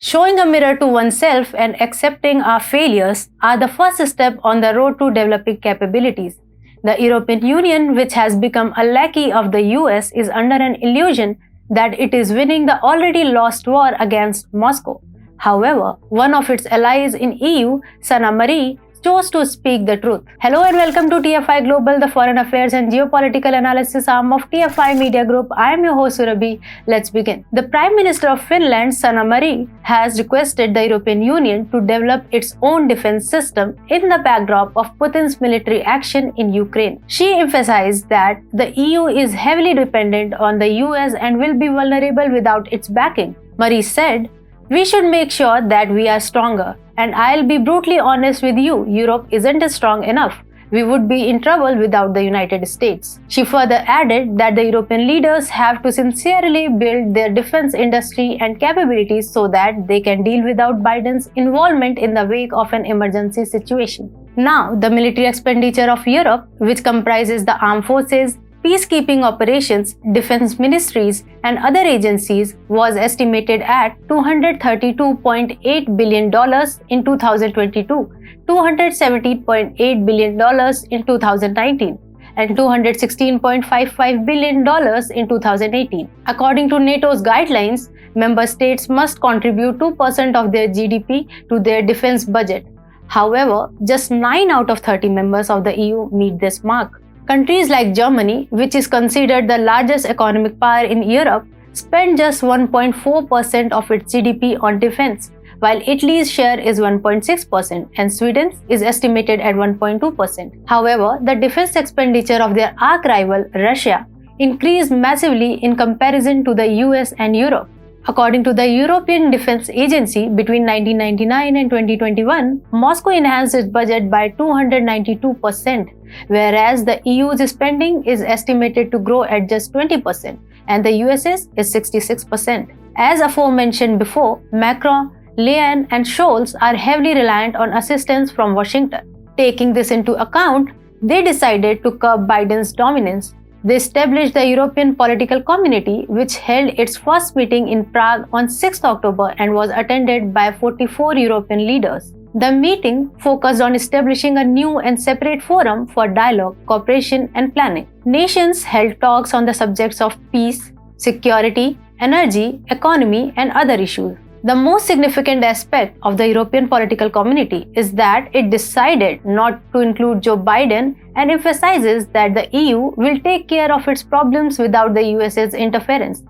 Showing a mirror to oneself and accepting our failures are the first step on the road to developing capabilities. The European Union, which has become a lackey of the US, is under an illusion that it is winning the already lost war against Moscow. However, one of its allies in EU, Sanna Marin, chose to speak the truth. Hello and welcome to TFIGlobal, the foreign affairs and geopolitical analysis arm of TFI Media Group. I am your host Surabhi. Let's begin. The Prime Minister of Finland, Sanna Marin, has requested the European Union to develop its own defense system in the backdrop of Putin's military action in Ukraine. She emphasized that the EU is heavily dependent on the US and will be vulnerable without its backing. Marin said, "We should make sure that we are stronger. And I'll be brutally honest with you, Europe isn't strong enough. We would be in trouble without the United States." She further added that the European leaders have to sincerely build their defense industry and capabilities so that they can deal without Biden's involvement in the wake of an emergency situation. Now, the military expenditure of Europe, which comprises the armed forces, peacekeeping operations, defense ministries, and other agencies, was estimated at $232.8 billion in 2022, $270.8 billion in 2019, and $216.55 billion in 2018. According to NATO's guidelines, member states must contribute 2% of their GDP to their defense budget. However, just 9 out of 30 members of the EU meet this mark. Countries like Germany, which is considered the largest economic power in Europe, spend just 1.4% of its GDP on defense, while Italy's share is 1.6% and Sweden's is estimated at 1.2%. However, the defense expenditure of their arch-rival, Russia, increased massively in comparison to the US and Europe. According to the European Defense Agency, between 1999 and 2021, Moscow enhanced its budget by 292%, whereas the EU's spending is estimated to grow at just 20%, and the US's is 66%. As aforementioned before, Macron, Leyen, and Scholz are heavily reliant on assistance from Washington. Taking this into account, they decided to curb Biden's dominance. They established the European Political Community, which held its first meeting in Prague on 6 October and was attended by 44 European leaders. The meeting focused on establishing a new and separate forum for dialogue, cooperation, and planning. Nations held talks on the subjects of peace, security, energy, economy, and other issues. The most significant aspect of the European political community is that it decided not to include Joe Biden and emphasizes that the EU will take care of its problems without the US's interference.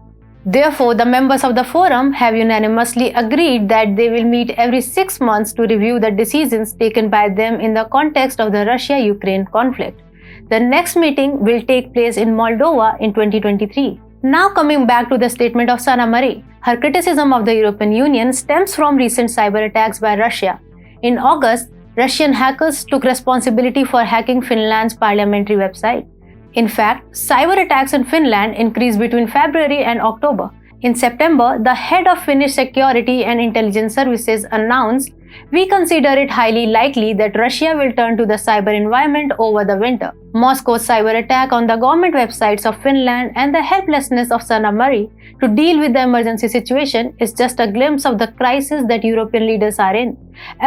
Therefore, the members of the forum have unanimously agreed that they will meet every 6 months to review the decisions taken by them in the context of the Russia-Ukraine conflict. The next meeting will take place in Moldova in 2023. Now coming back to the statement of Sanna Marin, her criticism of the European Union stems from recent cyber attacks by Russia. In August, Russian hackers took responsibility for hacking Finland's parliamentary website. In fact, cyber attacks in Finland increased between February and October. In September, the head of Finnish Security and Intelligence Services announced, "We consider it highly likely that Russia will turn to the cyber environment over the winter." Moscow's cyber attack on the government websites of Finland and the helplessness of Sanna Marin to deal with the emergency situation is just a glimpse of the crisis that European leaders are in.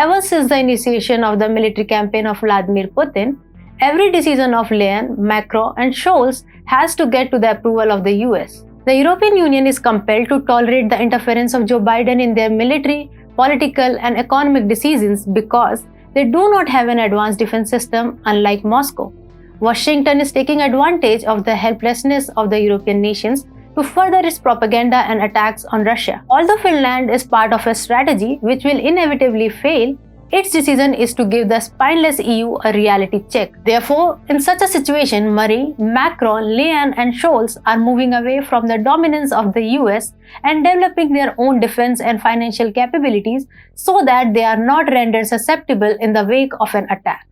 Ever since the initiation of the military campaign of Vladimir Putin, every decision of Leyen, Macron, and Scholz has to get to the approval of the US. The European Union is compelled to tolerate the interference of Joe Biden in their military, political, and economic decisions because they do not have an advanced defense system unlike Moscow. Washington is taking advantage of the helplessness of the European nations to further its propaganda and attacks on Russia. Although Finland is part of a strategy which will inevitably fail, its decision is to give the spineless EU a reality check. Therefore, in such a situation, Marin, Macron, Leyen, and Scholz are moving away from the dominance of the US and developing their own defense and financial capabilities so that they are not rendered susceptible in the wake of an attack.